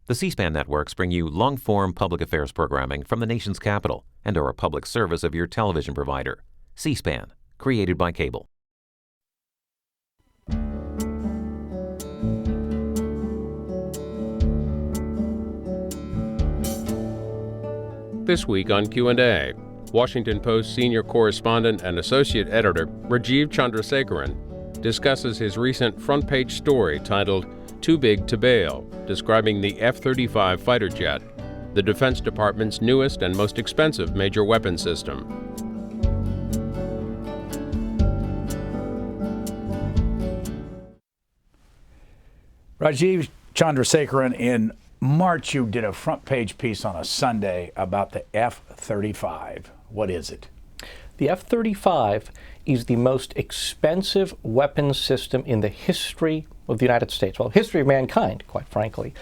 The C-SPAN networks bring you long-form public affairs programming from the nation's capital and are a public service of your television provider. C-SPAN, created by cable. This week on Q&A, Washington Post senior correspondent and associate editor Rajiv Chandrasekaran discusses his recent front-page story titled "Too Big to Bail," describing the F-35 fighter jet, the Defense Department's newest and most expensive major weapon system. Rajiv Chandrasekaran, in March you did a front-page piece on a Sunday about the F-35. What is it? The F-35 is the most expensive weapons system in the history of the United States, well, history of mankind, quite frankly.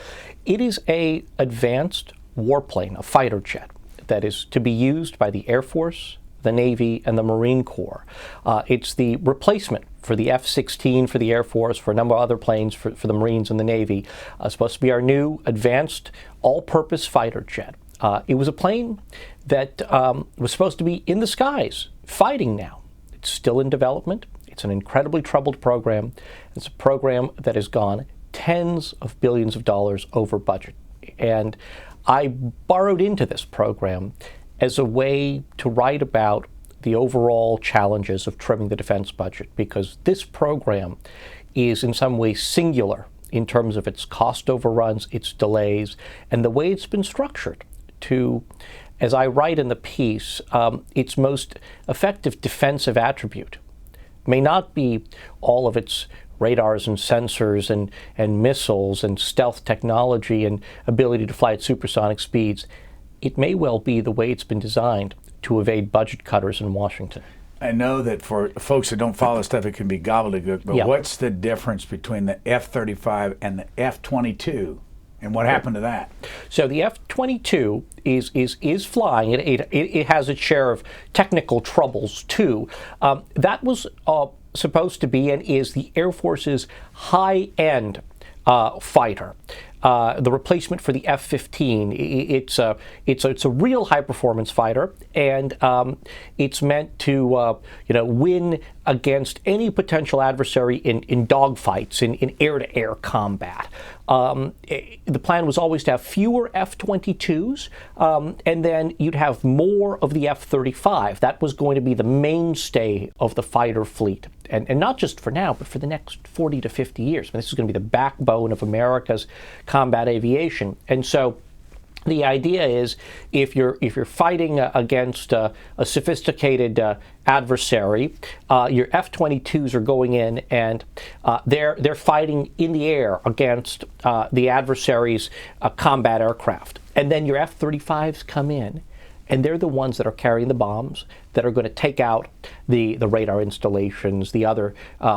It is an advanced warplane, a fighter jet, that is to be used by the Air Force, the Navy, and the Marine Corps. It's the replacement for the F-16 for the Air Force, for a number of other planes for the Marines and the Navy. It's supposed to be our new advanced all-purpose fighter jet. It was a plane that was supposed to be in the skies, fighting now. It's still in development. It's an incredibly troubled program. It's a program that has gone tens of billions of dollars over budget. And I borrowed into this program as a way to write about the overall challenges of trimming the defense budget, because this program is in some ways singular in terms of its cost overruns, its delays, and the way it's been structured to, as I write in the piece, its most effective defensive attribute may not be all of its radars and sensors and missiles and stealth technology and ability to fly at supersonic speeds. It may well be the way it's been designed to evade budget cutters in Washington. I know that for folks that don't follow stuff, it can be gobbledygook, but Yeah. What's the difference between the F-35 and the F-22, and what happened to that? So the F-22 is flying. It has its share of technical troubles too. That was supposed to be and is the Air Force's high-end fighter. The replacement for the F-15. It's a real high-performance fighter, and it's meant to win against any potential adversary in dogfights, in air-to-air combat. The plan was always to have fewer F-22s, and then you'd have more of the F-35. That was going to be the mainstay of the fighter fleet. And not just for now, but for the next 40 to 50 years. This is going to be the backbone of America's combat aviation. And so the idea is, if you're fighting against a sophisticated adversary, your F-22s are going in and they're fighting in the air against the adversary's combat aircraft. And then your F-35s come in, and they're the ones that are carrying the bombs that are going to take out the radar installations, the other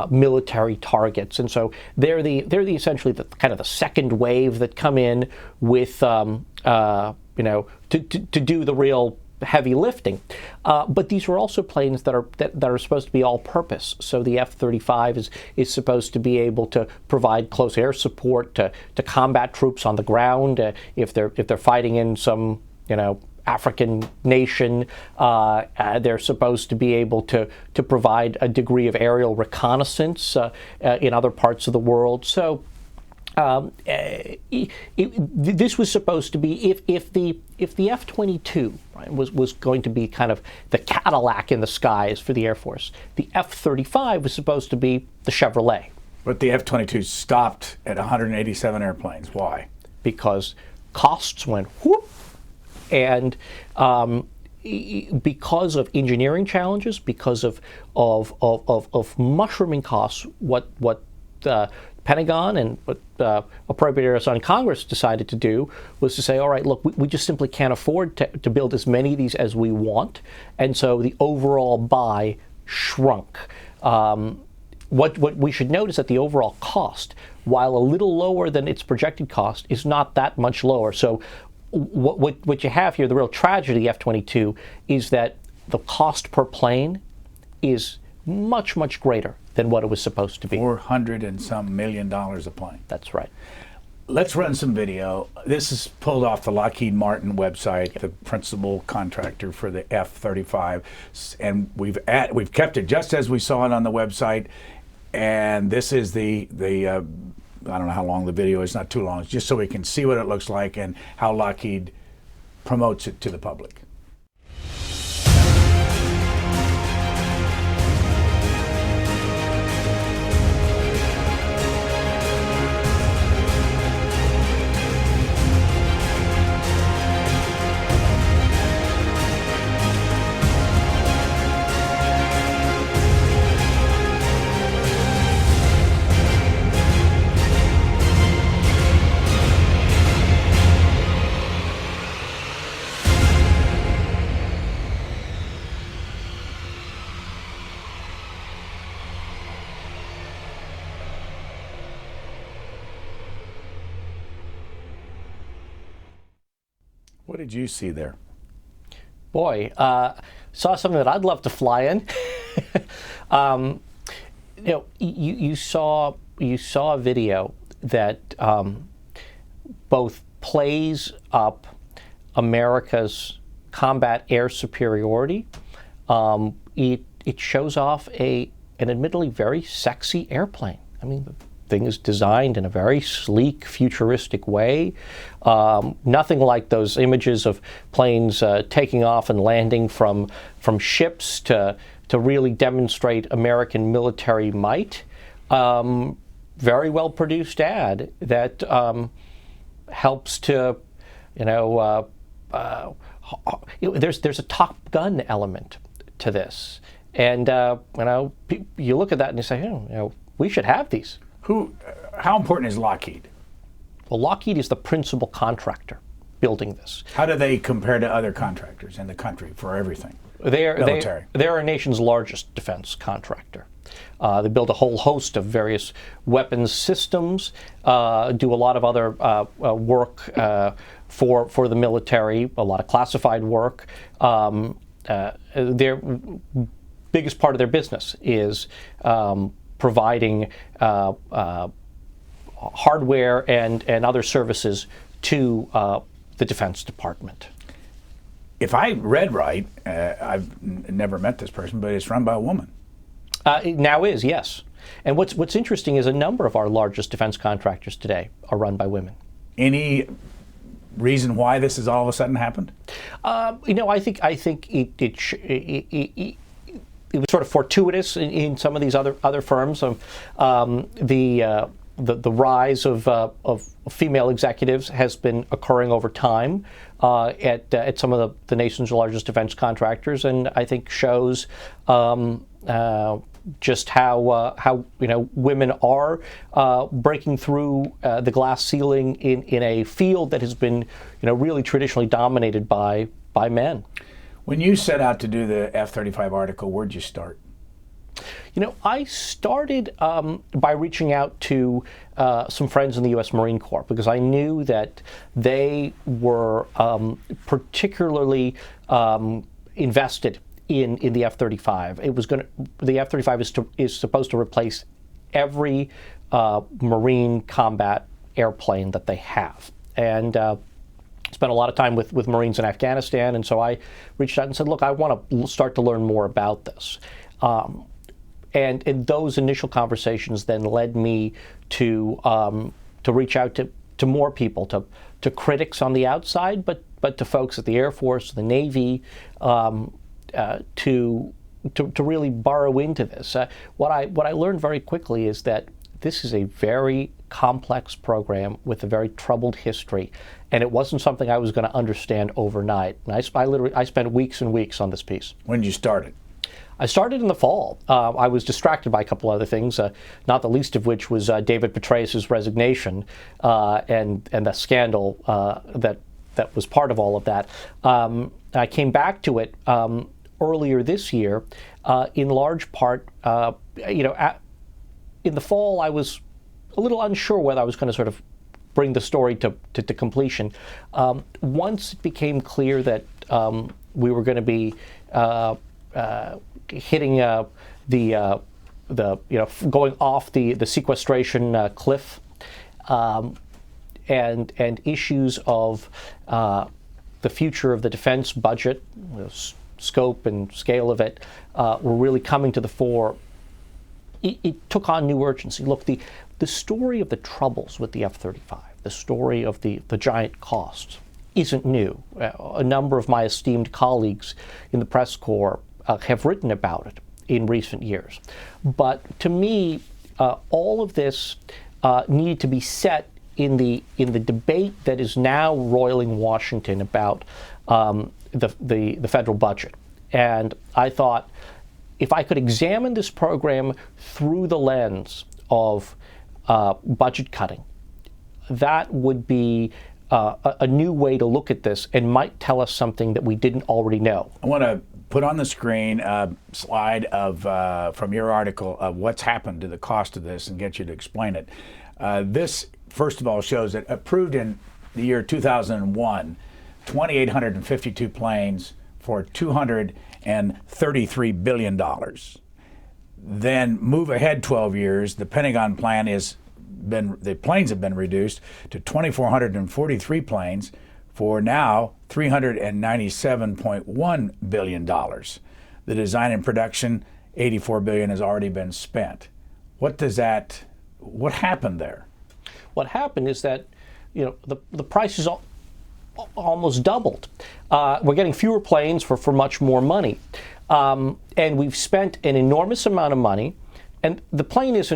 military targets. And so they're essentially the kind of the second wave that come in with to do the real heavy lifting. But these are also planes that are supposed to be all-purpose. So the F-35 is supposed to be able to provide close air support to combat troops on the ground if they're fighting in some African nation. They're supposed to be able to provide a degree of aerial reconnaissance in other parts of the world. So this was supposed to be, if the F-22 was going to be kind of the Cadillac in the skies for the Air Force, the F-35 was supposed to be the Chevrolet. But the F-22 stopped at 187 airplanes. Why? Because costs went whoop. And because of engineering challenges, because of mushrooming costs, what the Pentagon and what appropriators on Congress decided to do was to say, all right, look, we just simply can't afford to build as many of these as we want, and so the overall buy shrunk. What we should note is that the overall cost, while a little lower than its projected cost, is not that much lower. So what you have here, the real tragedy of the F-22, is that the cost per plane is much, much greater than what it was supposed to be. $400 and some million a plane. That's right. Let's run some video. This is pulled off the Lockheed Martin website, the principal contractor for the F-35, and we've kept it just as we saw it on the website. And this is the I don't know how long the video is, not too long, it's just so we can see what it looks like and how Lockheed promotes it to the public. What did you see there? Boy, saw something that I'd love to fly in. You saw a video that both plays up America's combat air superiority. It shows off an admittedly very sexy airplane. I mean, the thing is designed in a very sleek, futuristic way. Nothing like those images of planes taking off and landing from ships to really demonstrate American military might. Very well produced ad that helps to, there's a Top Gun element to this, and you look at that and you say, we should have these. How important is Lockheed? Well, Lockheed is the principal contractor building this. How do they compare to other contractors in the country for everything? They're our nation's largest defense contractor. They build a whole host of various weapons systems, do a lot of other work for the military, a lot of classified work. Their biggest part of their business is providing hardware and other services to the Defense Department. If I read right, I've never met this person, but it's run by a woman. It now is, yes. And what's interesting is a number of our largest defense contractors today are run by women. Any reason why this has all of a sudden happened? I think it was sort of fortuitous in some of these other firms. The rise of female executives has been occurring over time at some of the nation's largest defense contractors, and I think shows just how women are breaking through the glass ceiling in a field that has been really traditionally dominated by men. When you set out to do the F-35 article, where'd you start? I started by reaching out to some friends in the U.S. Marine Corps because I knew that they were particularly invested in the F-35. The F-35 is supposed to replace every Marine combat airplane that they have, and spent a lot of time with Marines in Afghanistan, and so I reached out and said, look, I want to start to learn more about this. And those initial conversations then led me to reach out to more people, to critics on the outside, but to folks at the Air Force, the Navy, to really burrow into this. What I learned very quickly is that this is a very complex program with a very troubled history, and it wasn't something I was going to understand overnight. And I spent weeks and weeks on this piece. When did you start it? I started in the fall. I was distracted by a couple other things, not the least of which was David Petraeus' resignation and the scandal that was part of all of that. I came back to it earlier this year, in large part, in the fall, I was a little unsure whether I was going to sort of bring the story to completion. Once it became clear that we were going to be hitting going off the sequestration cliff, and issues of the future of the defense budget, scope and scale of it, were really coming to the fore. It took on new urgency. Look, the story of the troubles with the F-35, the story of the giant costs, isn't new. A number of my esteemed colleagues in the press corps have written about it in recent years. But to me, all of this needed to be set in the debate that is now roiling Washington about the federal budget. And I thought, if I could examine this program through the lens of budget cutting, that would be a new way to look at this and might tell us something that we didn't already know. I want to put on the screen a slide from your article of what's happened to the cost of this and get you to explain it. This, first of all, shows that approved in the year 2001, 2,852 planes for $233 billion. Then move ahead 12 years, the Pentagon plan the planes have been reduced to 2,443 planes for now $397.1 billion. The design and production, $84 billion, has already been spent. What happened there? What happened is that, the prices almost doubled. We're getting fewer planes for much more money. And we've spent an enormous amount of money, and the plane is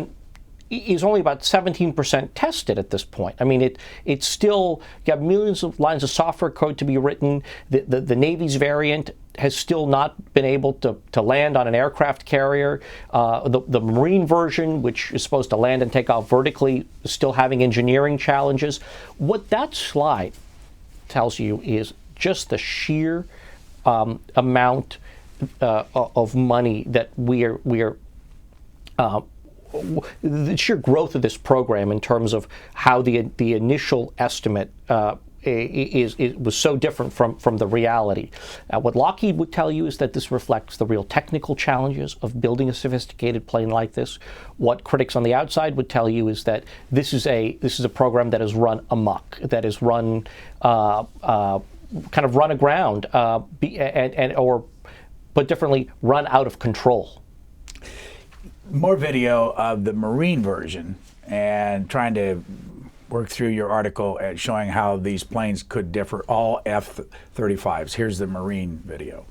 only about 17% tested at this point. I mean, it's still got millions of lines of software code to be written. The Navy's variant has still not been able to land on an aircraft carrier. The Marine version, which is supposed to land and take off vertically, is still having engineering challenges. What that slide tells you is just the sheer amount of money that we're the sheer growth of this program in terms of how the initial estimate was so different from the reality. What Lockheed would tell you is that this reflects the real technical challenges of building a sophisticated plane like this. What critics on the outside would tell you is that this is a program that is run amok, that is run kind of run aground, but differently, run out of control. More video of the Marine version and trying to work through your article at showing how these planes could differ, all F-35s. Here's the Marine video.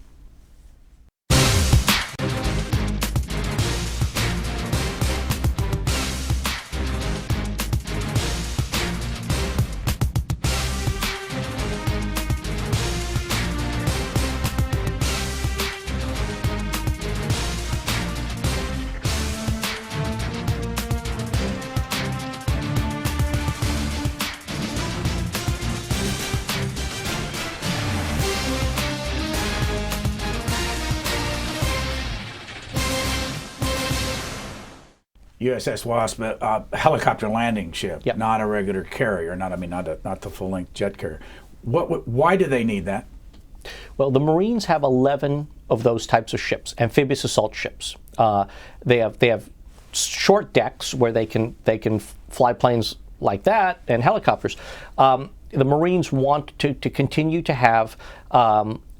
USS Wasp, a helicopter landing ship, yep. Not a regular carrier, not the full-length jet carrier. Why do they need that? Well, the Marines have 11 of those types of ships, amphibious assault ships. They have short decks where they can fly planes like that and helicopters. The Marines want to continue to have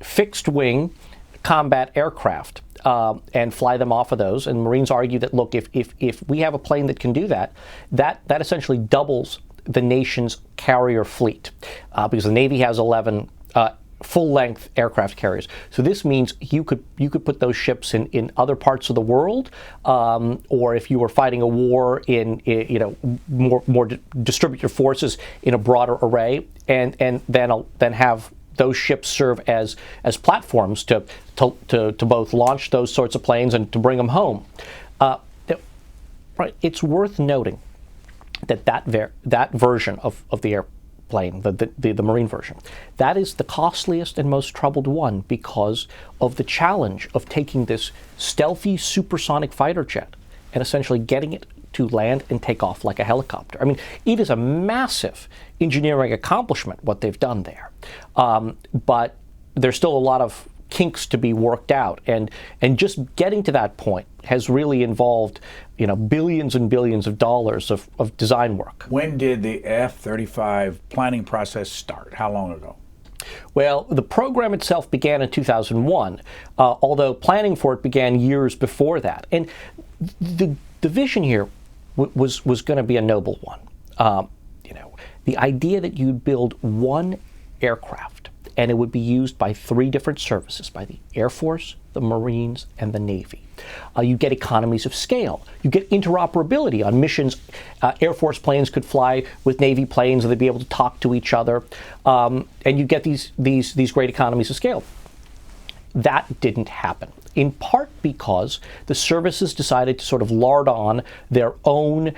fixed wing combat aircraft. And fly them off of those. And Marines argue that, look, if we have a plane that can do that essentially doubles the nation's carrier fleet, because the Navy has 11 full-length aircraft carriers. So this means you could put those ships in other parts of the world, or if you were fighting a war more distribute your forces in a broader array, and then have those ships serve as platforms to both launch those sorts of planes and to bring them home. Right. It's worth noting that version of the airplane, the Marine version, that is the costliest and most troubled one because of the challenge of taking this stealthy supersonic fighter jet and essentially getting it to land and take off like a helicopter. I mean, it is a massive engineering accomplishment what they've done there. But there's still a lot of kinks to be worked out, and just getting to that point has really involved, billions and billions of dollars of design work. When did the F-35 planning process start? How long ago? Well, the program itself began in 2001, although planning for it began years before that. And the vision here was going to be a noble one. The idea that you'd build one aircraft and it would be used by three different services, by the Air Force, the Marines, and the Navy. You get economies of scale. You get interoperability on missions. Air Force planes could fly with Navy planes, and they'd be able to talk to each other, and you get these great economies of scale. That didn't happen, in part because the services decided to sort of lard on their own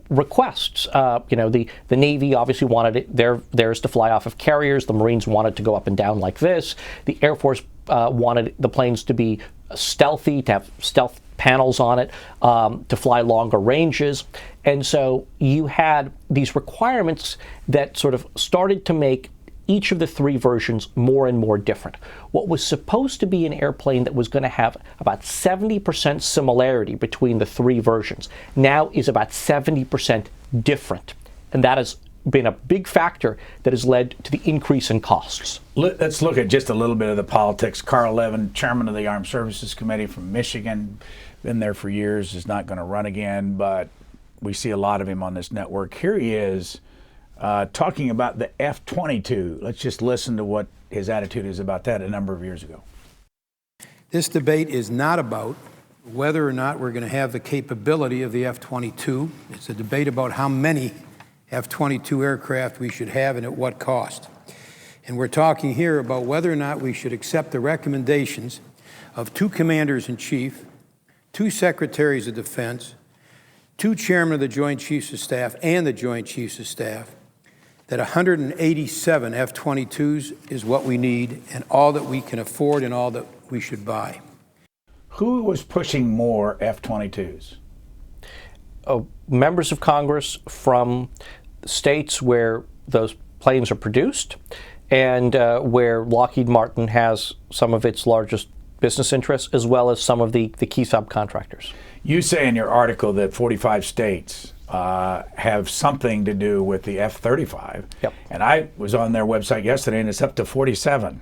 requests. The Navy obviously wanted theirs to fly off of carriers. The Marines wanted to go up and down like this. The Air Force wanted the planes to be stealthy, to have stealth panels on it, to fly longer ranges. And so you had these requirements that sort of started to make each of the three versions more and more different. What was supposed to be an airplane that was going to have about 70% similarity between the three versions now is about 70% different. And that has been a big factor that has led to the increase in costs. Let's look at just a little bit of the politics. Carl Levin, chairman of the Armed Services Committee from Michigan, been there for years, is not going to run again, but we see a lot of him on this network. Here he is talking about the F-22. Let's just listen to what his attitude is about that a number of years ago. This debate is not about whether or not we're going to have the capability of the F-22. It's a debate about how many F-22 aircraft we should have and at what cost. And we're talking here about whether or not we should accept the recommendations of two commanders-in-chief, two secretaries of defense, two chairmen of the Joint Chiefs of Staff and the Joint Chiefs of Staff, that 187 F-22s is what we need and all that we can afford and all that we should buy. Who was pushing more F-22s? Members of Congress from states where those planes are produced and where Lockheed Martin has some of its largest business interests, as well as some of the key subcontractors. You say in your article that 45 states have something to do with the F-35. Yep. And I was on their website yesterday, and it's up to 47.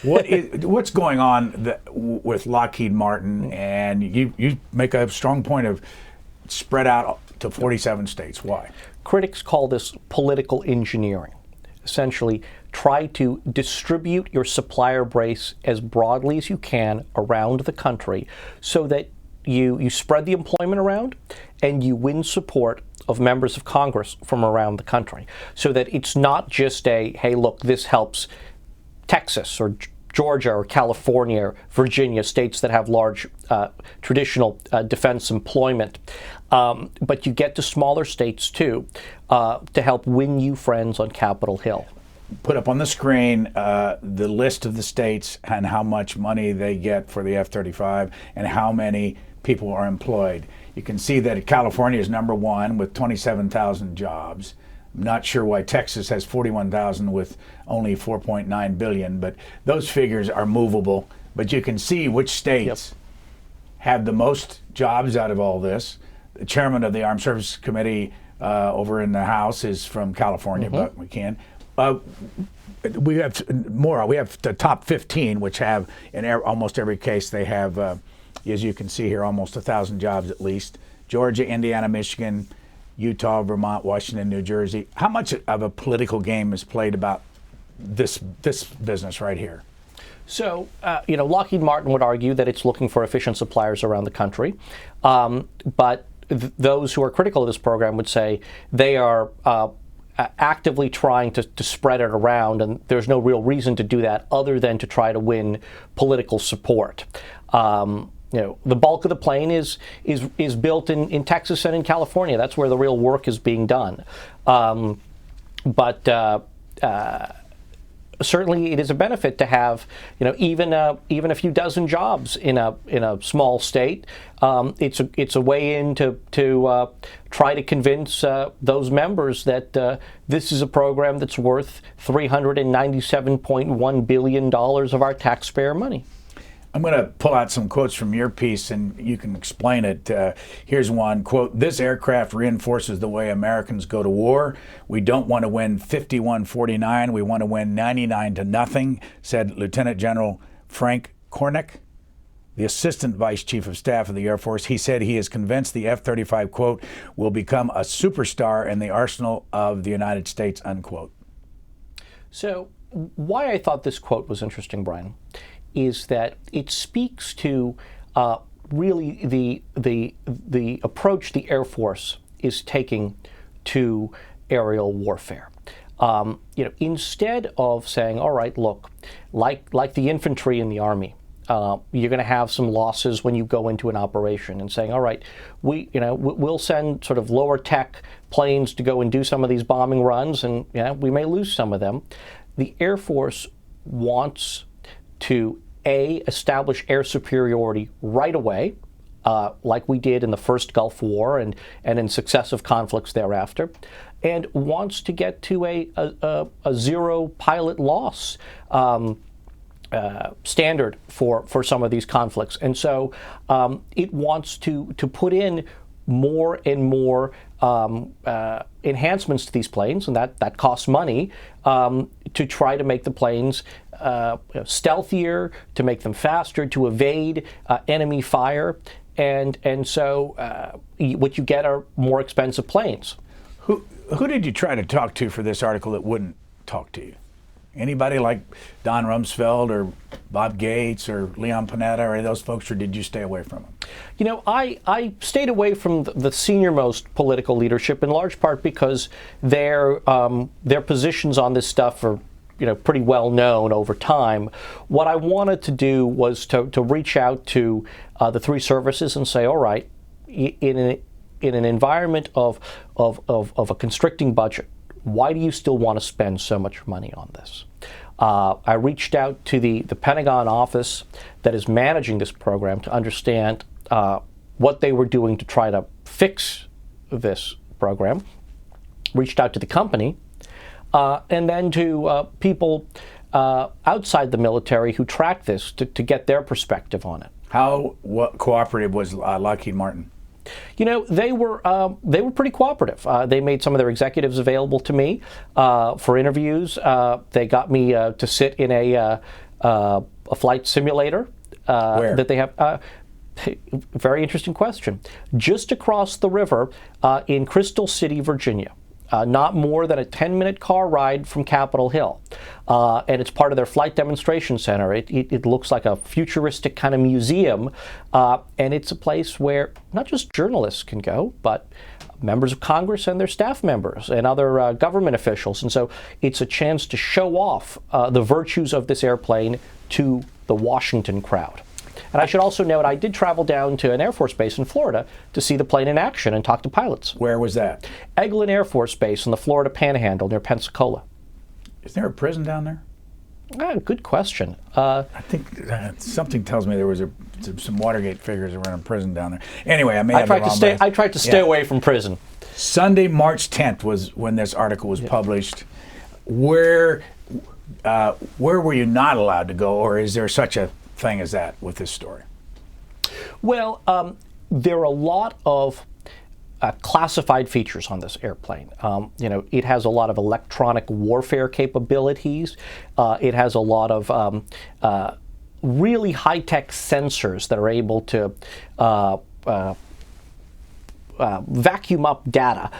What's going on with Lockheed Martin? And you make a strong point of spread out to 47 states. Why? Critics call this political engineering. Essentially, try to distribute your supplier base as broadly as you can around the country so that you spread the employment around and you win support of members of Congress from around the country, so that it's not just hey, look, this helps Texas or Georgia or California or Virginia, states that have large traditional defense employment. But you get to smaller states, too, to help win you friends on Capitol Hill. Put up on the screen the list of the states and how much money they get for the F-35 and how many people are employed. You can see that California is number one with 27,000 jobs. I'm not sure why Texas has 41,000 with only 4.9 billion, but those figures are movable. But you can see which states have the most jobs out of all this. The chairman of the Armed Services Committee over in the House is from California, Buck McKeon. We have more. We have the top 15, which have, in almost every case, they have, as you can see here, almost 1,000 jobs at least. Georgia, Indiana, Michigan, Utah, Vermont, Washington, New Jersey. How much of a political game is played about this business right here? So, Lockheed Martin would argue that it's looking for efficient suppliers around the country, but those who are critical of this program would say they are actively trying to spread it around, and there's no real reason to do that other than to try to win political support. The bulk of the plane is built in Texas and in California. That's where the real work is being done. But certainly, it is a benefit to have, even a few dozen jobs in a small state. It's a way in to try to convince those members that this is a program that's worth $397.1 billion of our taxpayer money. I'm going to pull out some quotes from your piece, and you can explain it. Here's one quote: "This aircraft reinforces the way Americans go to war. We don't want to win 51-49. We want to win 99-0, said Lieutenant General Frank Cornick, the Assistant Vice Chief of Staff of the Air Force. He said he is convinced the F-35, quote, will become a superstar in the arsenal of the United States," unquote. So why I thought this quote was interesting, Brian, is that it speaks to really the approach the Air Force is taking to aerial warfare. Instead of saying, all right, look, like the infantry in the Army, you're going to have some losses when you go into an operation, and saying, all right, we'll send sort of lower tech planes to go and do some of these bombing runs, and we may lose some of them. The Air Force wants to establish air superiority right away, like we did in the first Gulf War and in successive conflicts thereafter, and wants to get to a zero pilot loss standard for some of these conflicts. And so it wants to put in more and more enhancements to these planes, and that costs money, to try to make the planes stealthier, to make them faster, to evade enemy fire. And so what you get are more expensive planes. Who did you try to talk to for this article that wouldn't talk to you? Anybody like Don Rumsfeld or Bob Gates or Leon Panetta or any of those folks, or did you stay away from them? I stayed away from the senior-most political leadership in large part because their positions on this stuff are pretty well known over time. What I wanted to do was to reach out to the three services and say, all right, in an environment of a constricting budget, why do you still want to spend so much money on this? I reached out to the Pentagon office that is managing this program to understand what they were doing to try to fix this program. Reached out to the company, and then to people outside the military who track this to get their perspective on it. What cooperative was Lockheed Martin? They were pretty cooperative. They made some of their executives available to me for interviews. They got me to sit in a flight simulator. Where? That they have. Very interesting question. Just across the river in Crystal City, Virginia. Not more than a 10-minute car ride from Capitol Hill. And it's part of their flight demonstration center. It looks like a futuristic kind of museum. And it's a place where not just journalists can go, but members of Congress and their staff members and other government officials. And so it's a chance to show off the virtues of this airplane to the Washington crowd. And I should also note, I did travel down to an Air Force base in Florida to see the plane in action and talk to pilots. Where was that? Eglin Air Force Base in the Florida Panhandle near Pensacola. Is there a prison down there? Good question. I think something tells me there was some Watergate figures that were in prison down there. Anyway, I tried to stay away from prison. Sunday, March 10th was when this article was published. Where were you not allowed to go, or is there such a thing as that with this story? Well, there are a lot of classified features on this airplane. It has a lot of electronic warfare capabilities. It has a lot of really high-tech sensors that are able to vacuum up data,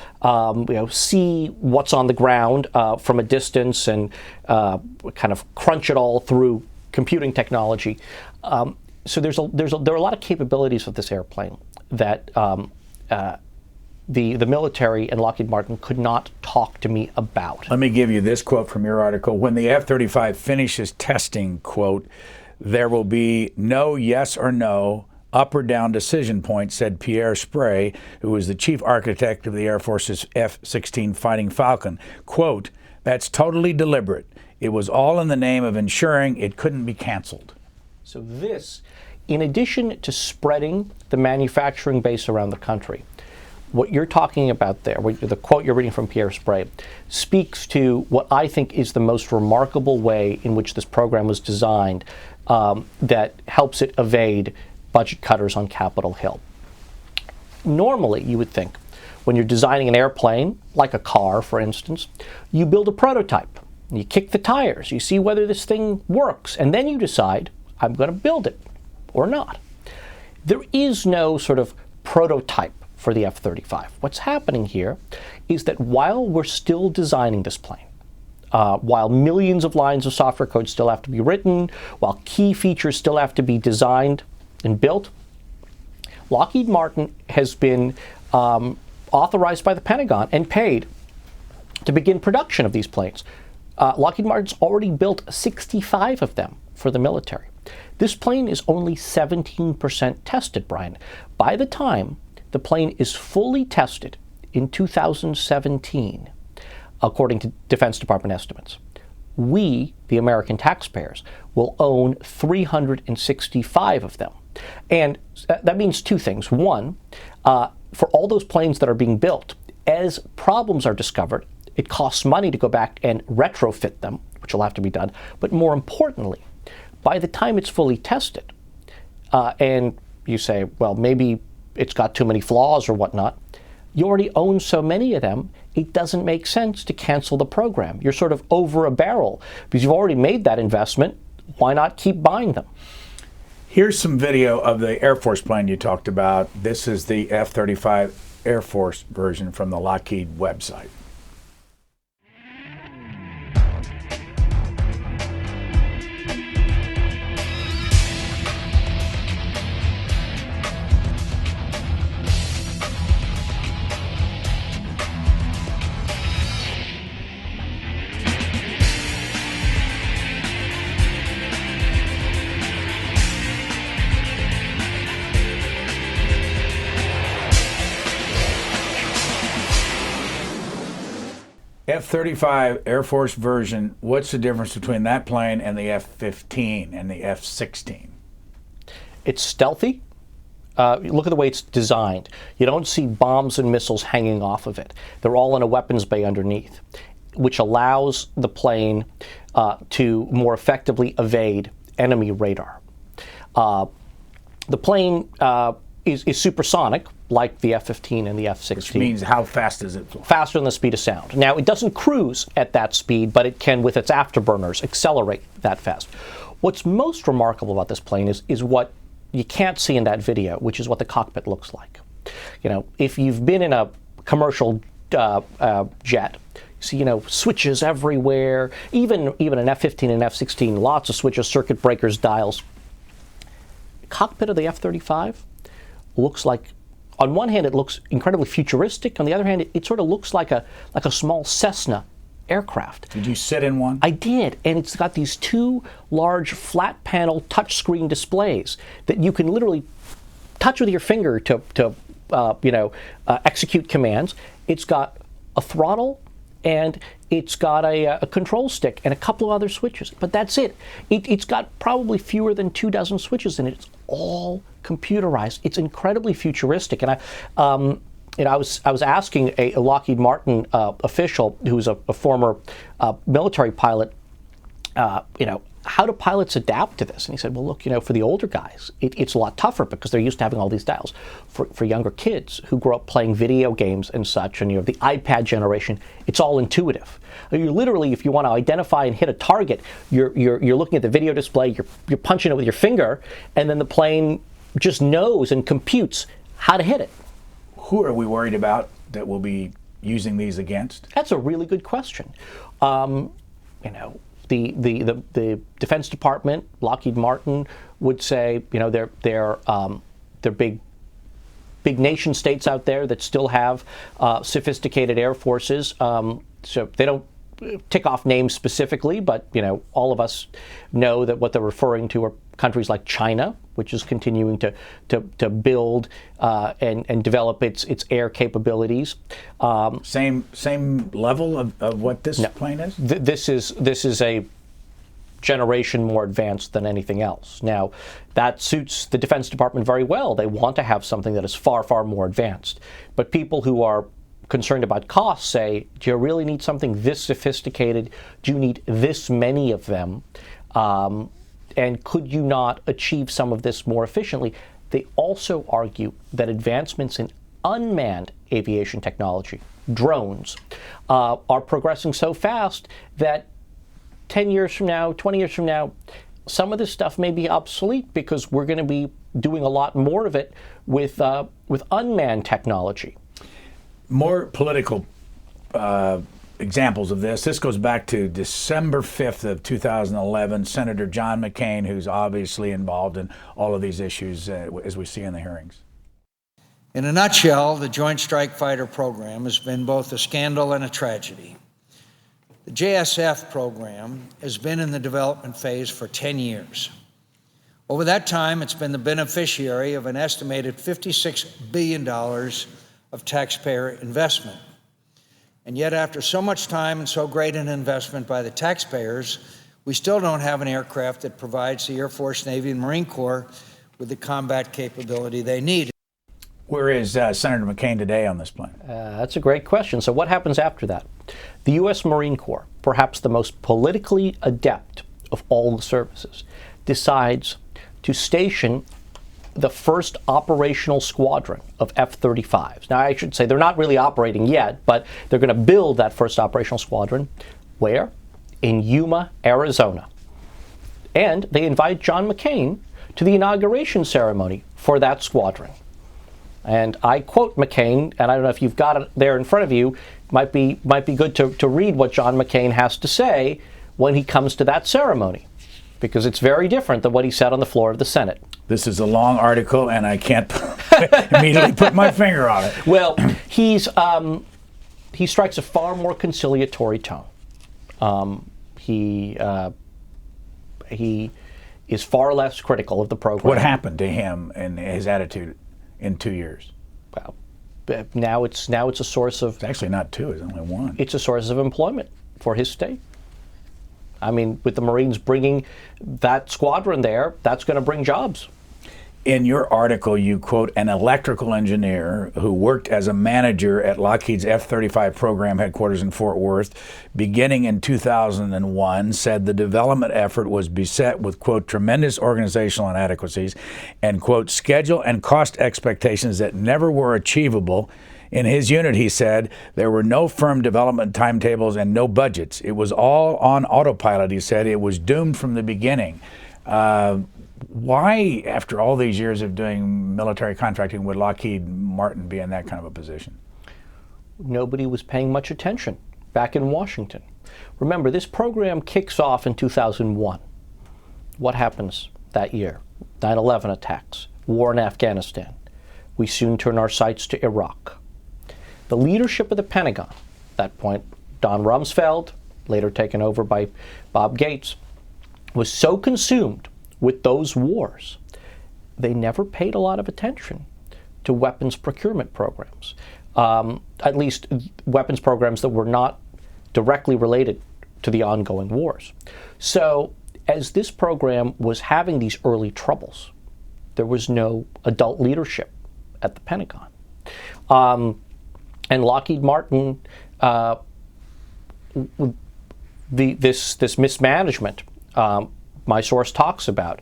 see what's on the ground from a distance, and kind of crunch it all through computing technology. So there are a lot of capabilities of this airplane that the military and Lockheed Martin could not talk to me about. Let me give you this quote from your article. When the F-35 finishes testing, quote, there will be no yes or no, up or down decision point, said Pierre Sprey, who was the chief architect of the Air Force's F-16 Fighting Falcon. Quote, that's totally deliberate. It was all in the name of ensuring it couldn't be canceled. So this, in addition to spreading the manufacturing base around the country, what you're talking about there, the quote you're reading from Pierre Sprey, speaks to what I think is the most remarkable way in which this program was designed that helps it evade budget cutters on Capitol Hill. Normally, you would think, when you're designing an airplane, like a car, for instance, you build a prototype. You kick the tires, you see whether this thing works, and then you decide, I'm going to build it or not. There is no sort of prototype for the F-35. What's happening here is that while we're still designing this plane, while millions of lines of software code still have to be written, while key features still have to be designed and built, Lockheed Martin has been authorized by the Pentagon and paid to begin production of these planes. Lockheed Martin's already built 65 of them for the military. This plane is only 17% tested, Brian. By the time the plane is fully tested in 2017, according to Defense Department estimates, we, the American taxpayers, will own 365 of them. And that means two things. One, for all those planes that are being built, as problems are discovered, it costs money to go back and retrofit them, which will have to be done. But more importantly, by the time it's fully tested, and you say, well, maybe it's got too many flaws or whatnot, you already own so many of them, it doesn't make sense to cancel the program. You're sort of over a barrel because you've already made that investment. Why not keep buying them? Here's some video of the Air Force plane you talked about. This is the F-35 Air Force version from the Lockheed website. F-35 Air Force version, what's the difference between that plane and the F-15 and the F-16? It's stealthy. Look at the way it's designed. You don't see bombs and missiles hanging off of it. They're all in a weapons bay underneath, which allows the plane to more effectively evade enemy radar. The plane is supersonic, like the F-15 and the F-16. Which means how fast does it fly? Faster than the speed of sound. Now, it doesn't cruise at that speed, but it can, with its afterburners, accelerate that fast. What's most remarkable about this plane is what you can't see in that video, which is what the cockpit looks like. You know, if you've been in a commercial jet, you see, switches everywhere, even an F-15 and F-16, lots of switches, circuit breakers, dials. The cockpit of the F-35 looks like, on one hand, it looks incredibly futuristic. On the other hand, it sort of looks like a small Cessna aircraft. Did you sit in one? I did, and it's got these two large flat panel touchscreen displays that you can literally touch with your finger to execute commands. It's got a throttle and it's got a control stick and a couple of other switches, but that's it. It's got probably fewer than 24 switches in it. It's all computerized. It's incredibly futuristic, and I was asking a Lockheed Martin official who's a former military pilot, how do pilots adapt to this? And he said, well, look, for the older guys, it's a lot tougher because they're used to having all these dials. For younger kids who grow up playing video games and such, and the iPad generation, it's all intuitive. You literally, if you want to identify and hit a target, you're looking at the video display, you're punching it with your finger, and then the plane just knows and computes how to hit it. Who are we worried about that we'll be using these against? That's a really good question. The Defense Department, Lockheed Martin would say, they're big nation states out there that still have sophisticated air forces. So they don't tick off names specifically, but all of us know that what they're referring to are countries like China, which is continuing to build and develop its air capabilities. Same level of what this plane is? This is a generation more advanced than anything else. Now, that suits the Defense Department very well. They want to have something that is far, far more advanced. But people who are concerned about costs say, do you really need something this sophisticated? Do you need this many of them? And could you not achieve some of this more efficiently? They also argue that advancements in unmanned aviation technology, drones, are progressing so fast that 10 years from now, 20 years from now, some of this stuff may be obsolete because we're going to be doing a lot more of it with unmanned technology. More political examples of this. This goes back to December 5th of 2011. Senator John McCain, who's obviously involved in all of these issues as we see in the hearings. In a nutshell, the Joint Strike Fighter program has been both a scandal and a tragedy. The JSF program has been in the development phase for 10 years. Over that time, it's been the beneficiary of an estimated $56 billion of taxpayer investment. And yet, after so much time and so great an investment by the taxpayers, we still don't have an aircraft that provides the Air Force, Navy, and Marine Corps with the combat capability they need. Where is Senator McCain today on this plan? That's a great question. So what happens after that? The U.S. Marine Corps, perhaps the most politically adept of all the services, decides to station the first operational squadron of F-35s. Now, I should say they're not really operating yet, but they're going to build that first operational squadron. Where? In Yuma, Arizona. And they invite John McCain to the inauguration ceremony for that squadron. And I quote McCain, and I don't know if you've got it there in front of you, might be good to read what John McCain has to say when he comes to that ceremony, because it's very different than what he said on the floor of the Senate. This is a long article, and I can't immediately put my finger on it. Well, he strikes a far more conciliatory tone. He is far less critical of the program. What happened to him and his attitude in 2 years? Well, now it's a source of... It's actually not two, it's only one. It's a source of employment for his state. I mean, with the Marines bringing that squadron there, that's going to bring jobs. In your article, you quote an electrical engineer who worked as a manager at Lockheed's F-35 program headquarters in Fort Worth beginning in 2001, said the development effort was beset with, quote, tremendous organizational inadequacies and, quote, schedule and cost expectations that never were achievable. In his unit, he said, there were no firm development timetables and no budgets. It was all on autopilot, he said. It was doomed from the beginning. Why, after all these years of doing military contracting, would Lockheed Martin be in that kind of a position? Nobody was paying much attention back in Washington. Remember, this program kicks off in 2001. What happens that year? 9/11 attacks, war in Afghanistan. We soon turn our sights to Iraq. The leadership of the Pentagon, at that point, Don Rumsfeld, later taken over by Bob Gates, was so consumed with those wars, they never paid a lot of attention to weapons procurement programs, at least weapons programs that were not directly related to the ongoing wars. So as this program was having these early troubles, there was no adult leadership at the Pentagon. And Lockheed Martin, this mismanagement, my source talks about,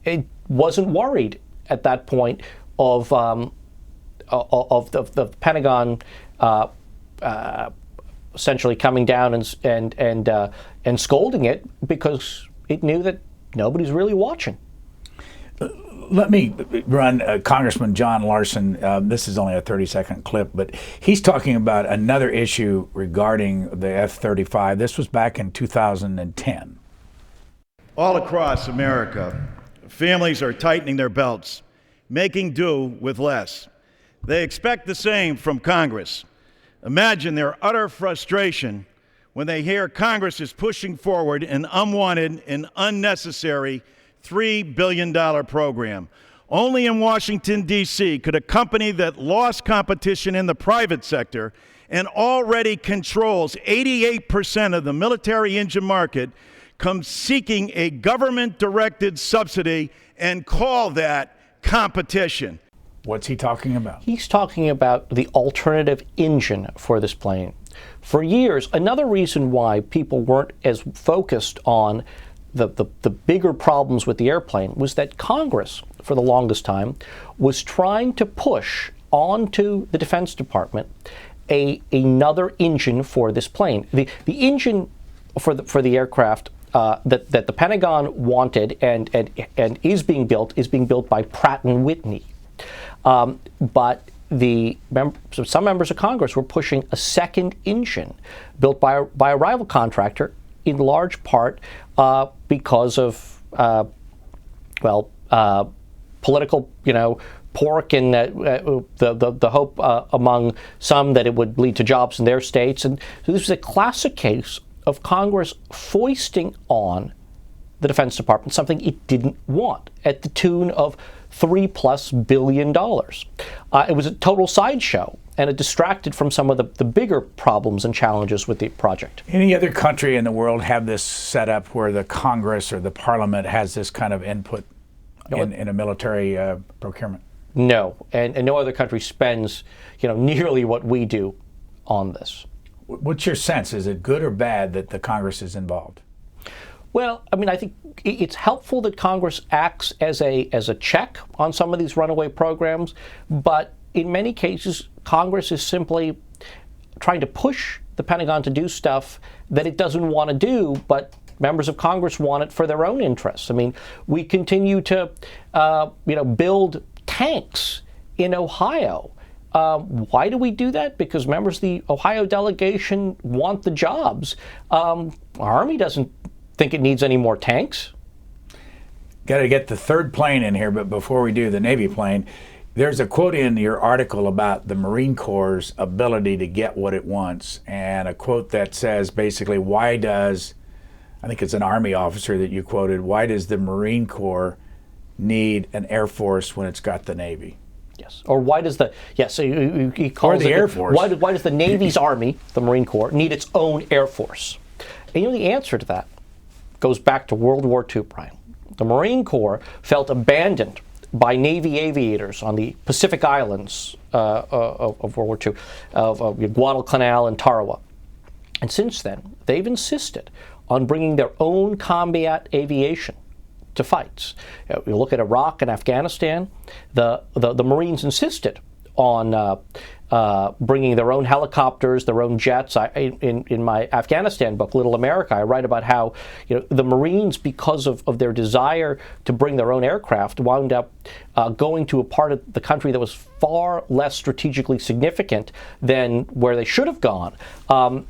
it wasn't worried at that point of the Pentagon essentially coming down and scolding it, because it knew that nobody's really watching. Let me run Congressman John Larson. This is only a 30-second clip, but he's talking about another issue regarding the F-35. This was back in 2010. All across America, families are tightening their belts, making do with less. They expect the same from Congress. Imagine their utter frustration when they hear Congress is pushing forward an unwanted and unnecessary $3 billion program. Only in Washington, D.C. could a company that lost competition in the private sector and already controls 88% of the military engine market come seeking a government-directed subsidy and call that competition. What's he talking about? He's talking about the alternative engine for this plane. For years, another reason why people weren't as focused on the bigger problems with the airplane was that Congress, for the longest time, was trying to push onto the Defense Department another engine for this plane. The engine for the aircraft that the Pentagon wanted and is being built by Pratt & Whitney. But some members of Congress were pushing a second engine built by a rival contractor, in large part because of political, pork and the hope among some that it would lead to jobs in their states. And so this was a classic case of Congress foisting on the Defense Department something it didn't want at the tune of $3+ billion. It was a total sideshow, and it distracted from some of the bigger problems and challenges with the project. Any other country in the world have this set up where the Congress or the Parliament has this kind of input in a military procurement? No, and no other country spends nearly what we do on this. What's your sense? Is it good or bad that the Congress is involved? Well, I think it's helpful that Congress acts as a check on some of these runaway programs, but in many cases, Congress is simply trying to push the Pentagon to do stuff that it doesn't want to do, but members of Congress want it for their own interests. We continue to, build tanks in Ohio. Why do we do that? Because members of the Ohio delegation want the jobs. Our Army doesn't think it needs any more tanks. Got to get the third plane in here, but before we do the Navy plane, there's a quote in your article about the Marine Corps' ability to get what it wants, and a quote that says basically, I think it's an Army officer that you quoted, why does the Marine Corps need an Air Force when it's got the Navy? Yes. Or why does he calls or the Air Force. Why does the Navy's Army, the Marine Corps, need its own Air Force? And the answer to that goes back to World War II, Brian. The Marine Corps felt abandoned by Navy aviators on the Pacific Islands of World War II, of Guadalcanal and Tarawa. And since then, they've insisted on bringing their own combat aviation to fights. You look at Iraq and Afghanistan, the Marines insisted on bringing their own helicopters, their own jets. In my Afghanistan book, Little America, I write about how the Marines, because of their desire to bring their own aircraft, wound up going to a part of the country that was far less strategically significant than where they should have gone. And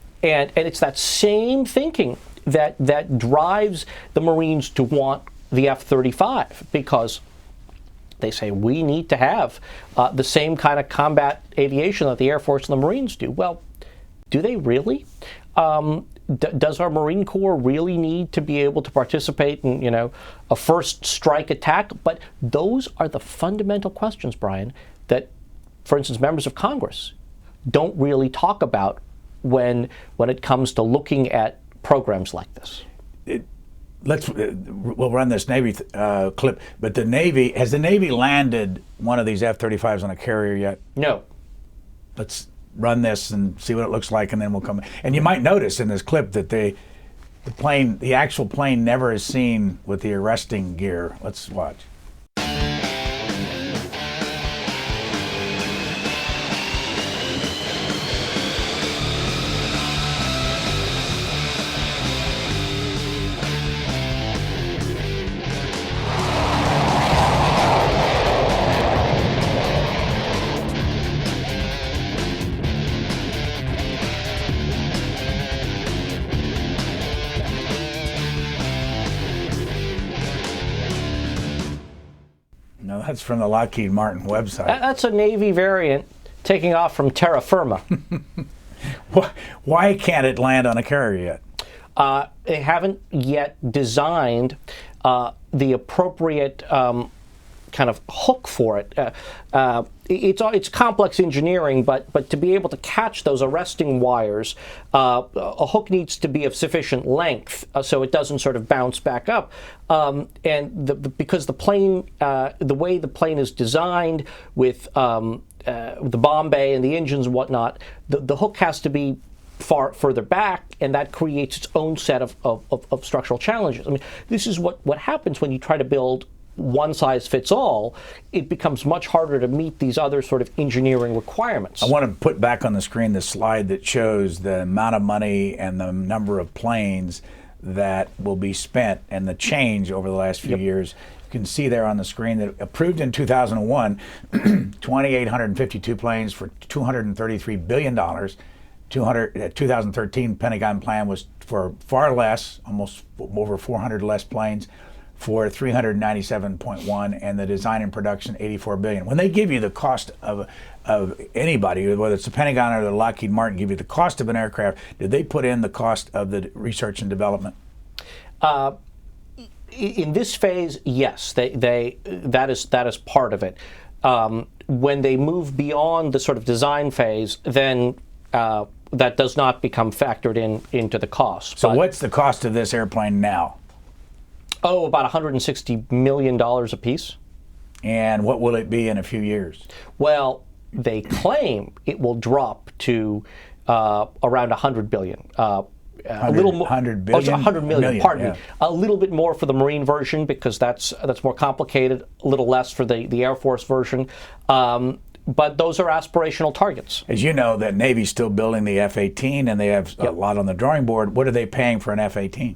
it's that same thinking that drives the Marines to want the F-35, because they say we need to have the same kind of combat aviation that the Air Force and the Marines do. Well, do they really? Does our Marine Corps really need to be able to participate in, a first strike attack? But those are the fundamental questions, Brian, that, for instance, members of Congress don't really talk about when it comes to looking at programs like this. We'll run this Navy clip, but has the Navy landed one of these F-35s on a carrier yet? No. Let's run this and see what it looks like, and then we'll come. And you might notice in this clip that the actual plane never is seen with the arresting gear. Let's watch. That's from the Lockheed Martin website. That's a Navy variant taking off from terra firma. Why can't it land on a carrier yet? They haven't yet designed the appropriate kind of hook for it. It's complex engineering, but to be able to catch those arresting wires, a hook needs to be of sufficient length so it doesn't sort of bounce back up. Because the plane, the way the plane is designed with the bomb bay and the engines and whatnot, the hook has to be far further back, and that creates its own set of structural challenges. I mean, this is what happens when you try to build one size fits all. It becomes much harder to meet these other sort of engineering requirements. I want to put back on the screen the slide that shows the amount of money and the number of planes that will be spent and the change over the last few years. You can see there on the screen that approved in 2001, 2,852 planes for $233 billion. 2013 Pentagon plan was for far less, almost over 400 less planes, for 397.1, and the design and production 84 billion. When they give you the cost of anybody, whether it's the Pentagon or the Lockheed Martin, give you the cost of an aircraft, did they put in the cost of the research and development? In this phase, yes, that is part of it. When they move beyond the sort of design phase, then that does not become factored into the cost. So what's the cost of this airplane now? Oh, about $160 million apiece. And what will it be in a few years? Well, they claim it will drop to around $100 billion. A little more. $100 billion? Oh, $100 million, pardon me. A little bit more for the Marine version because that's more complicated, a little less for the Air Force version. But those are aspirational targets. As you know, the Navy's still building the F-18, and they have a lot on the drawing board. What are they paying for an F-18?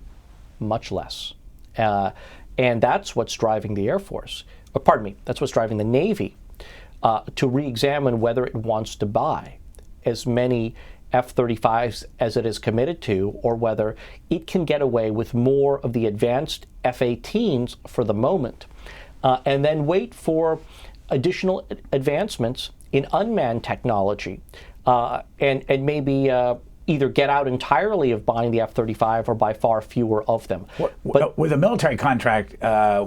Much less. And that's what's driving the Air Force, or pardon me, that's what's driving the Navy to re-examine whether it wants to buy as many F-35s as it is committed to, or whether it can get away with more of the advanced F-18s for the moment, and then wait for additional advancements in unmanned technology, and maybe either get out entirely of buying the F-35 or buy far fewer of them. But with a military contract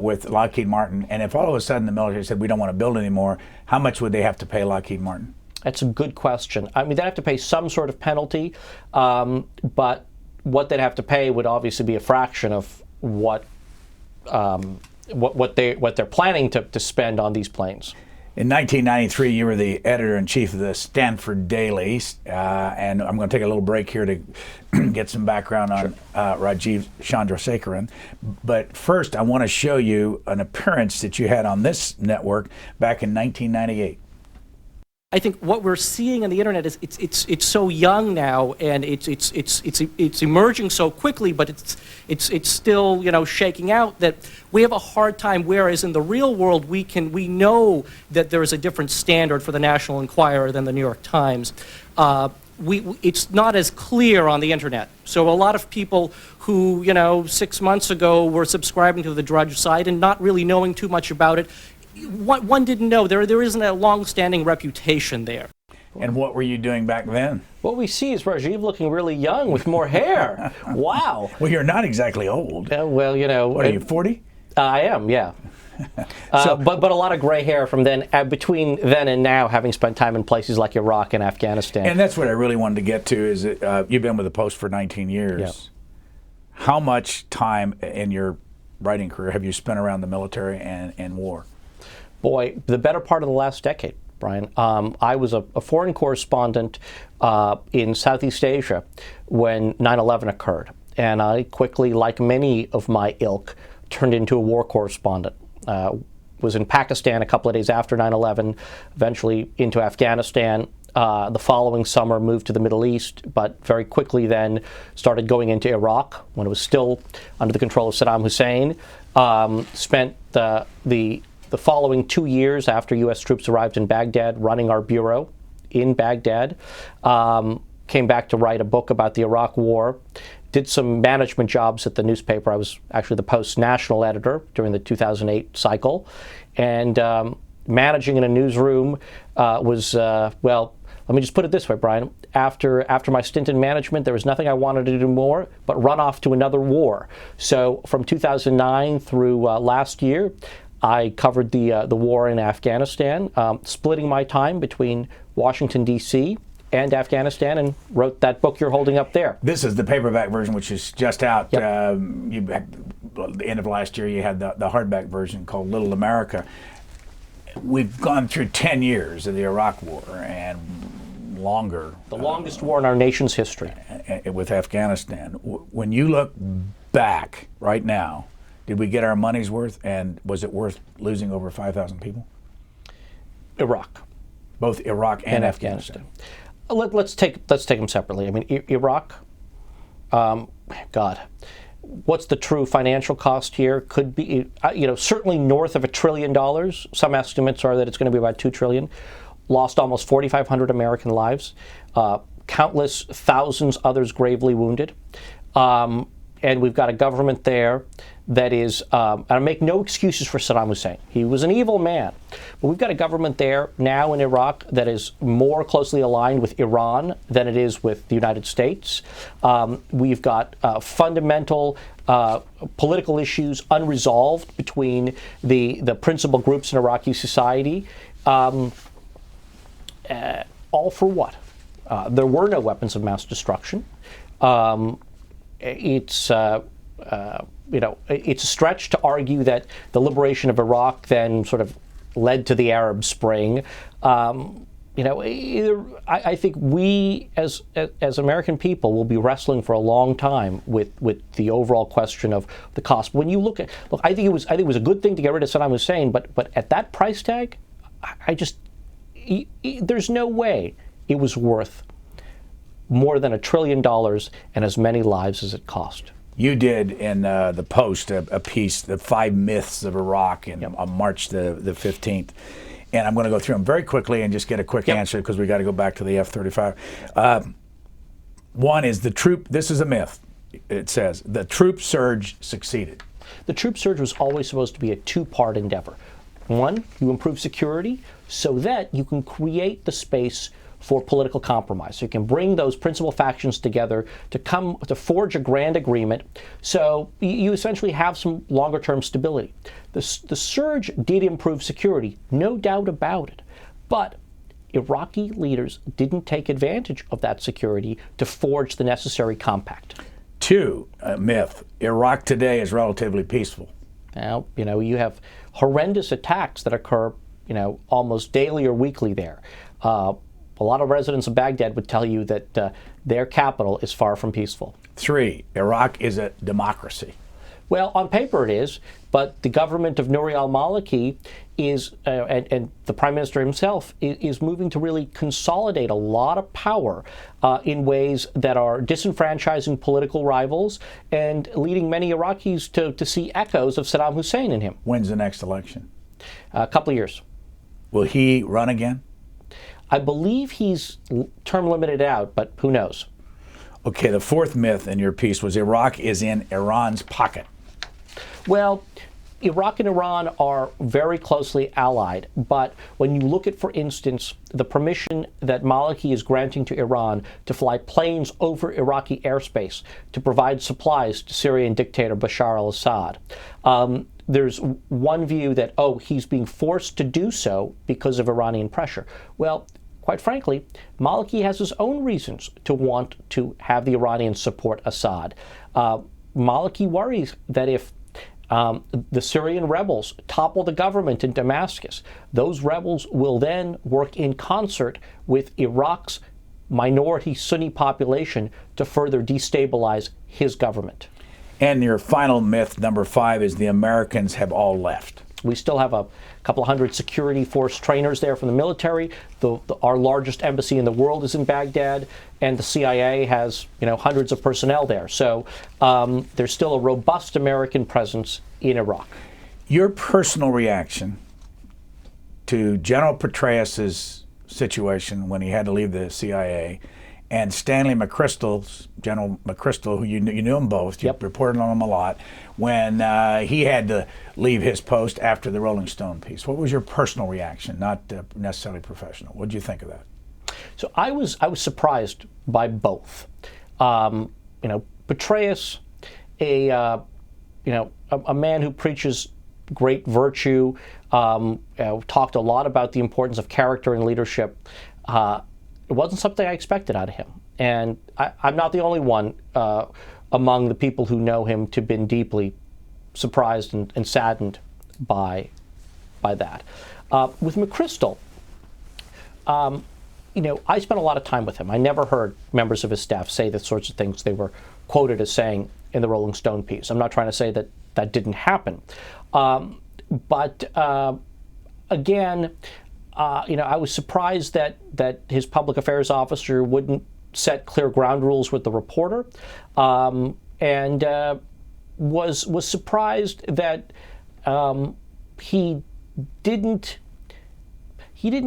with Lockheed Martin, and if all of a sudden the military said we don't want to build anymore, how much would they have to pay Lockheed Martin? That's a good question. I mean, they'd have to pay some sort of penalty, but what they'd have to pay would obviously be a fraction of what they're planning to spend on these planes. In 1993, you were the editor-in-chief of the Stanford Daily, and I'm going to take a little break here to get some background on Rajiv Chandrasekaran. But first, I want to show you an appearance that you had on this network back in 1998. I think what we're seeing on the internet is it's so young now, and it's emerging so quickly, but it's still shaking out, that we have a hard time. Whereas in the real world, we know that there is a different standard for the National Enquirer than the New York Times. It's not as clear on the internet. So a lot of people who 6 months ago were subscribing to the Drudge site and not really knowing too much about it. One didn't know. There isn't a long-standing reputation there. And what were you doing back then? What we see is Rajiv looking really young with more hair. Wow. Well, you're not exactly old. Well, What are you, 40? I am, yeah. But a lot of gray hair from then, between then and now, having spent time in places like Iraq and Afghanistan. And that's what I really wanted to get to, is that you've been with the Post for 19 years. Yep. How much time in your writing career have you spent around the military and war? Boy, the better part of the last decade, Brian. I was a foreign correspondent in Southeast Asia when 9/11 occurred. And I quickly, like many of my ilk, turned into a war correspondent. Was in Pakistan a couple of days after 9/11, eventually into Afghanistan. The following summer moved to the Middle East, but very quickly then started going into Iraq when it was still under the control of Saddam Hussein. Spent the following 2 years after U.S. troops arrived in Baghdad running our bureau in Baghdad. Came back to write a book about the Iraq War. Did some management jobs at the newspaper. I was actually the Post's national editor during the 2008 cycle. And managing in a newsroom was, well, let me just put it this way, Brian. After my stint in management, there was nothing I wanted to do more but run off to another war. So from 2009 through last year, I covered the war in Afghanistan, splitting my time between Washington, D.C. and Afghanistan, and wrote that book you're holding up there. This is the paperback version, which is just out. Yep. At the end of last year, you had the hardback version called Little America. We've gone through 10 years of the Iraq War and longer. The longest war in our nation's history. With Afghanistan. When you look back right now, did we get our money's worth, and was it worth losing over 5,000 people? Iraq. Both Iraq and Afghanistan. Let's take them separately. I mean, Iraq, God, what's the true financial cost here? Could be, certainly north of $1 trillion. Some estimates are that it's going to be about $2 trillion. Lost almost 4,500 American lives, countless thousands others gravely wounded. And we've got a government there that is, and I make no excuses for Saddam Hussein. He was an evil man. But we've got a government there now in Iraq that is more closely aligned with Iran than it is with the United States. We've got fundamental political issues unresolved between the principal groups in Iraqi society. All for what? There were no weapons of mass destruction. It's a stretch to argue that the liberation of Iraq then sort of led to the Arab Spring. I think we as American people will be wrestling for a long time with the overall question of the cost. When you look, I think it was a good thing to get rid of Saddam Hussein, but at that price tag, there's no way it was worth more than $1 trillion and as many lives as it cost. You did in the Post a piece, the 5 myths of Iraq, on March the 15th. And I'm going to go through them very quickly and just get a quick answer because we got to go back to the F-35. One is this is a myth. It says the troop surge succeeded. The troop surge was always supposed to be a two-part endeavor. One, you improve security so that you can create the space for political compromise. So you can bring those principal factions together to forge a grand agreement. So you essentially have some longer-term stability. The surge did improve security, no doubt about it. But Iraqi leaders didn't take advantage of that security to forge the necessary compact. 2, myth. Iraq today is relatively peaceful. Now, you have horrendous attacks that occur, almost daily or weekly there. A lot of residents of Baghdad would tell you that their capital is far from peaceful. 3, Iraq is a democracy. Well, on paper it is, but the government of Nouri al-Maliki is, and the prime minister himself, is moving to really consolidate a lot of power in ways that are disenfranchising political rivals and leading many Iraqis to see echoes of Saddam Hussein in him. When's the next election? A couple of years. Will he run again? I believe he's term limited out, but who knows? Okay, the 4th myth in your piece was Iraq is in Iran's pocket. Well, Iraq and Iran are very closely allied, but when you look at, for instance, the permission that Maliki is granting to Iran to fly planes over Iraqi airspace to provide supplies to Syrian dictator Bashar al-Assad, there's one view that, he's being forced to do so because of Iranian pressure. Well, quite frankly, Maliki has his own reasons to want to have the Iranians support Assad. Maliki worries that if the Syrian rebels topple the government in Damascus, those rebels will then work in concert with Iraq's minority Sunni population to further destabilize his government. And your final myth, number 5, is the Americans have all left. We still have a couple of hundred security force trainers there from the military. Our largest embassy in the world is in Baghdad, and the CIA has hundreds of personnel there. So there's still a robust American presence in Iraq. Your personal reaction to General Petraeus's situation when he had to leave the CIA, and Stanley McChrystal's, General McChrystal, who you knew him both, you reported on him a lot, when he had to leave his post after the Rolling Stone piece. What was your personal reaction, not necessarily professional? What did you think of that? So I was surprised by both. Petraeus, a man who preaches great virtue, talked a lot about the importance of character and leadership. It wasn't something I expected out of him. And I'm not the only one among the people who know him to have been deeply surprised and saddened by that. With McChrystal, I spent a lot of time with him. I never heard members of his staff say the sorts of things they were quoted as saying in the Rolling Stone piece. I'm not trying to say that that didn't happen. But again, I was surprised that his public affairs officer wouldn't set clear ground rules with the reporter, and was surprised that he didn't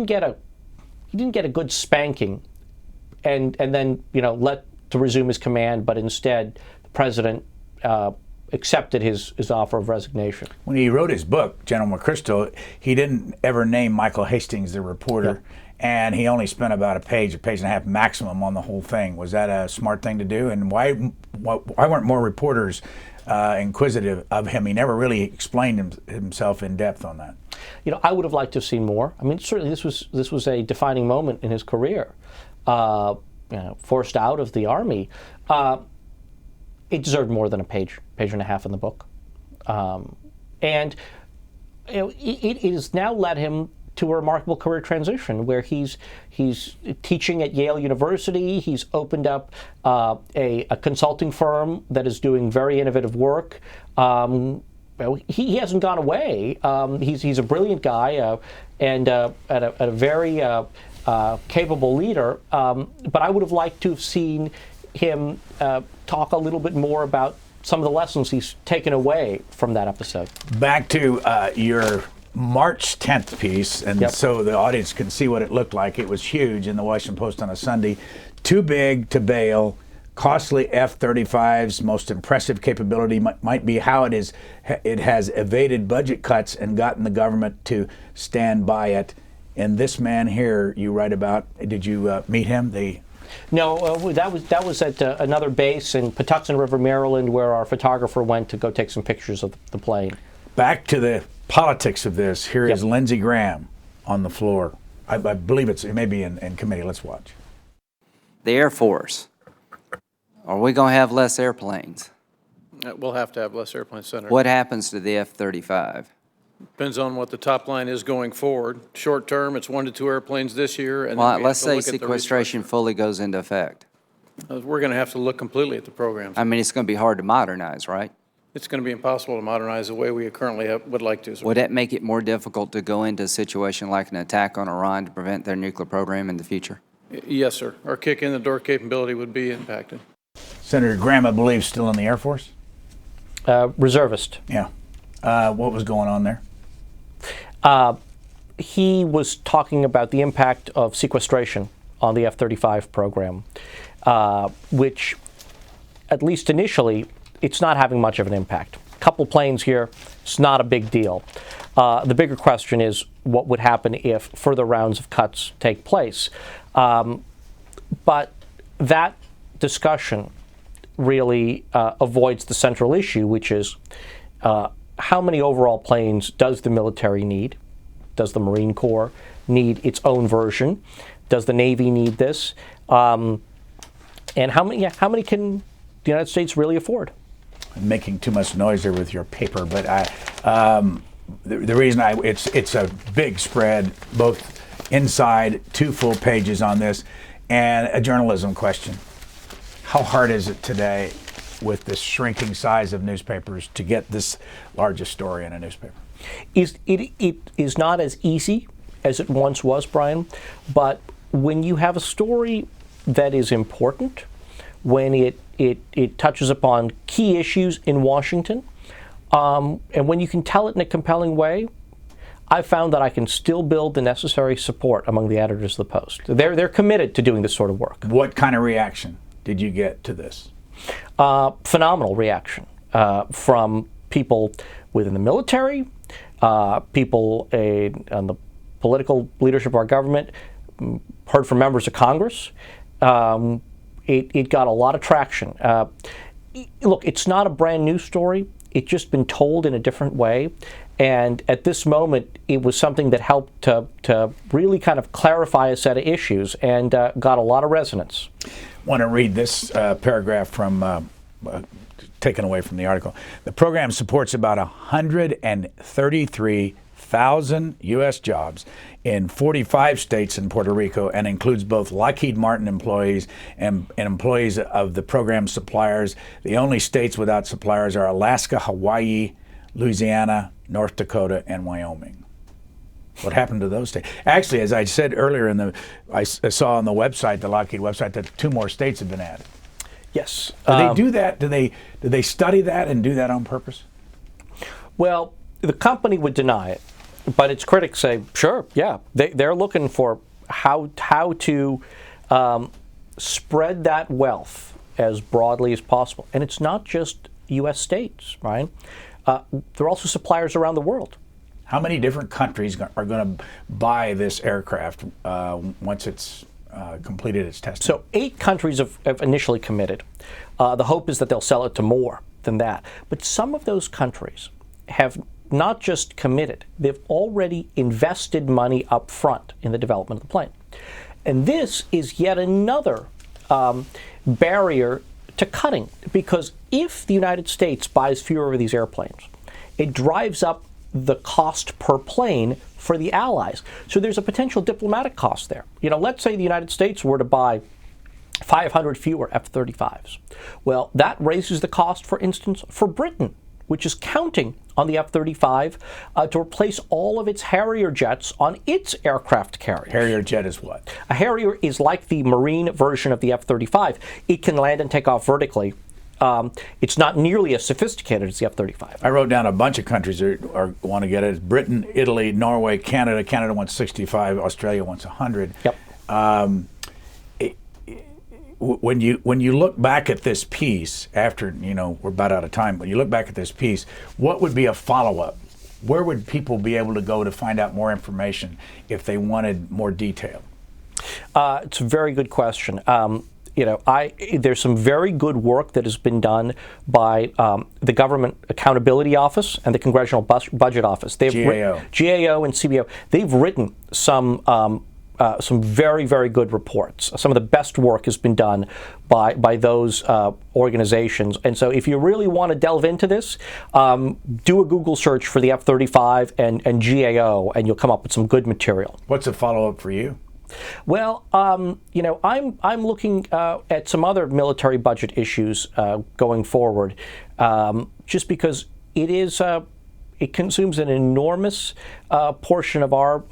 get a good spanking, and then let to resume his command, but instead the president accepted his offer of resignation. When he wrote his book, General McChrystal, he didn't ever name Michael Hastings, the reporter, and he only spent about a page and a half maximum on the whole thing. Was that a smart thing to do? And why weren't more reporters inquisitive of him? He never really explained himself in depth on that. I would have liked to have seen more. I mean, certainly this was a defining moment in his career. Forced out of the Army. It deserved more than a page and a half in the book. And it has now led him to a remarkable career transition where he's teaching at Yale University. He's opened up a consulting firm that is doing very innovative work. He hasn't gone away. He's a brilliant guy and a very capable leader. But I would have liked to have seen him talk a little bit more about some of the lessons he's taken away from that episode. Back to your March 10th piece, and so the audience can see what it looked like. It was huge in the Washington Post on a Sunday. Too big to bail. Costly F-35's most impressive capability might be how it has evaded budget cuts and gotten the government to stand by it. And this man here you write about, did you meet him? No, that was at another base in Patuxent River, Maryland, where our photographer went to go take some pictures of the plane. Back to the politics of this. Here is Lindsey Graham on the floor. I believe it may be in committee. Let's watch. The Air Force. Are we going to have less airplanes? We'll have to have less airplanes, Senator. What happens to the F-35? Depends on what the top line is going forward. Short term, it's 1 to 2 airplanes this year. And well, let's say sequestration fully goes into effect. We're going to have to look completely at the program. I mean, it's going to be hard to modernize, right? It's going to be impossible to modernize the way we currently would like to. Would that make it more difficult to go into a situation like an attack on Iran to prevent their nuclear program in the future? Yes, sir. Our kick in the door capability would be impacted. Senator Graham, I believe, still in the Air Force? Reservist. Yeah. What was going on there? He was talking about the impact of sequestration on the F-35 program, which, at least initially, it's not having much of an impact. A couple planes here, it's not a big deal. The bigger question is what would happen if further rounds of cuts take place. But that discussion really avoids the central issue, which is how many overall planes does the military need? Does the Marine Corps need its own version? Does the Navy need this? And how many can the United States really afford? I'm making too much noise there with your paper, but the reason it's a big spread, both inside, 2 full pages on this, and a journalism question. How hard is it today with this shrinking size of newspapers to get this largest story in a newspaper? It is not as easy as it once was, Brian, but when you have a story that is important, when it touches upon key issues in Washington, and when you can tell it in a compelling way, I've found that I can still build the necessary support among the editors of the Post. They're committed to doing this sort of work. What kind of reaction did you get to this? Phenomenal reaction from people within the military, people on the political leadership of our government, heard from members of Congress. It got a lot of traction. Look, it's not a brand new story. It's just been told in a different way. And at this moment, it was something that helped to really kind of clarify a set of issues and got a lot of resonance. I want to read this paragraph from taken away from the article. The program supports about 133,000 U.S. jobs in 45 states in Puerto Rico and includes both Lockheed Martin employees and employees of the program suppliers. The only states without suppliers are Alaska, Hawaii, Louisiana, North Dakota, and Wyoming. What happened to those states? Actually, as I said earlier, I saw on the website, the Lockheed website, that 2 more states have been added. Yes. Do they do that? Do they study that and do that on purpose? Well, the company would deny it, but its critics say, sure, yeah. They're looking for how to spread that wealth as broadly as possible. And it's not just U.S. states, right? There are also suppliers around the world. How many different countries are going to buy this aircraft once it's completed its testing? So 8 countries have initially committed. The hope is that they'll sell it to more than that. But some of those countries have not just committed, they've already invested money up front in the development of the plane. And this is yet another barrier to cutting, because if the United States buys fewer of these airplanes, it drives up the cost per plane for the Allies. So there's a potential diplomatic cost there. Let's say the United States were to buy 500 fewer F-35s. Well, that raises the cost, for instance, for Britain, which is counting on the F-35 to replace all of its Harrier jets on its aircraft carriers. Harrier jet is what? A Harrier is like the Marine version of the F-35. It can land and take off vertically. It's not nearly as sophisticated as the F-35. I wrote down a bunch of countries that want to get it. Britain, Italy, Norway, Canada. Canada wants 65. Australia wants 100. Yep. When you look back at this piece, after, we're about out of time, when you look back at this piece, what would be a follow-up? Where would people be able to go to find out more information if they wanted more detail? It's a very good question. There's some very good work that has been done by the Government Accountability Office and the Congressional Budget Office. GAO and CBO. They've written some very, very good reports. Some of the best work has been done by those organizations. And so if you really want to delve into this, do a Google search for the F-35 and GAO, and you'll come up with some good material. What's a follow-up for you? Well, I'm looking at some other military budget issues going forward, just because it consumes an enormous portion of our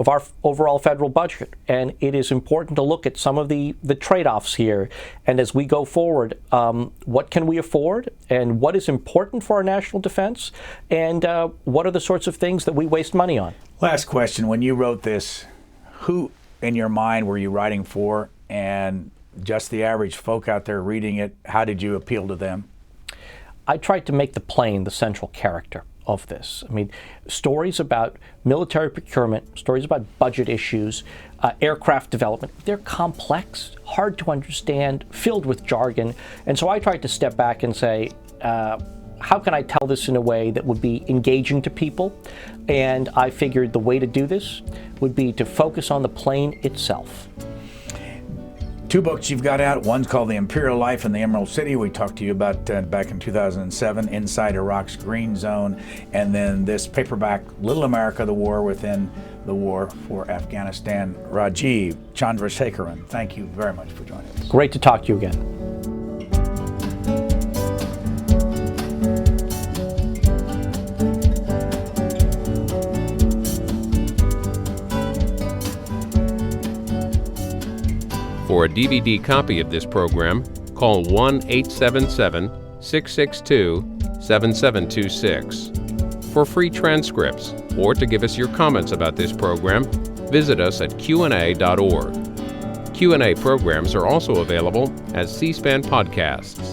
overall federal budget, and it is important to look at some of the trade-offs here. And as we go forward, what can we afford, and what is important for our national defense, and what are the sorts of things that we waste money on? Last question: when you wrote this, who in your mind were you writing for, and just the average folk out there reading it, how did you appeal to them? I tried to make the plane the central character of this. I mean, stories about military procurement, stories about budget issues, aircraft development, they're complex, hard to understand, filled with jargon. And so I tried to step back and say, how can I tell this in a way that would be engaging to people? And I figured the way to do this would be to focus on the plane itself. 2 books you've got out. One's called The Imperial Life in the Emerald City. We talked to you about back in 2007, Inside Iraq's Green Zone. And then this paperback, Little America, The War Within the War for Afghanistan. Rajiv Chandrasekaran, thank you very much for joining us. Great to talk to you again. For a DVD copy of this program, call 1-877-662-7726. For free transcripts or to give us your comments about this program, visit us at qna.org. Q&A programs are also available as C-SPAN podcasts.